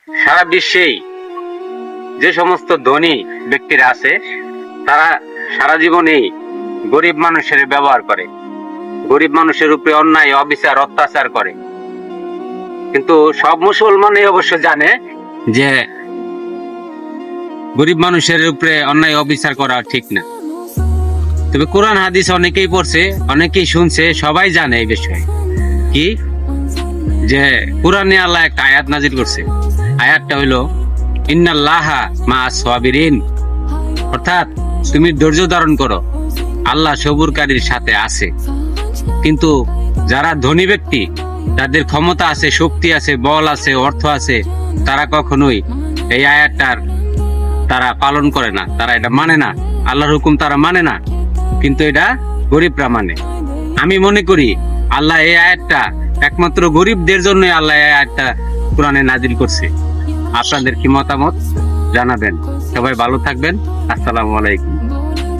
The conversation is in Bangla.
সারা বিশ্বেই যে সমস্ত ধনী ব্যক্তিরা আছে তারা সারা জীবনেই গরিব মানুষের ব্যবহার করে, গরিব মানুষের উপরে অন্যায় অবিচার অত্যাচার করে। কিন্তু সব মুসলমানই অবশ্য জানে যে গরিব মানুষের উপরে অন্যায় অবিচার করা ঠিক না। তবে কোরআন হাদিস অনেকেই পড়ছে, অনেকেই শুনছে, সবাই জানে এই বিষয়ে কি যে কোরআনে আল্লাহ একটা আয়াত নাজিল করছে। আয়াতটা হইলো ইন্নাল্লাহা মা'আস সাবিরিন, অর্থাৎ তুমি ধৈর্য ধারণ করো, আল্লাহ সবুরকারীর সাথে আছে। কিন্তু যারা ধনী ব্যক্তি, তাদের ক্ষমতা আছে, শক্তি আছে, বল আছে, অর্থ আছে, তারা কখনোই এই আয়াতটার তারা পালন করে না, তারা এটা মানে না, আল্লাহর হুকুম তারা মানে না, কিন্তু এটা গরিবরা মানে। আমি মনে করি আল্লাহ এই আয়াতটা একমাত্র গরিবদের জন্য আল্লাহ এই আয়াতটা কোরআনে নাজিল করছে। আপনাদের কি মতামত জানাবেন। সবাই ভালো থাকবেন। আসসালামু আলাইকুম।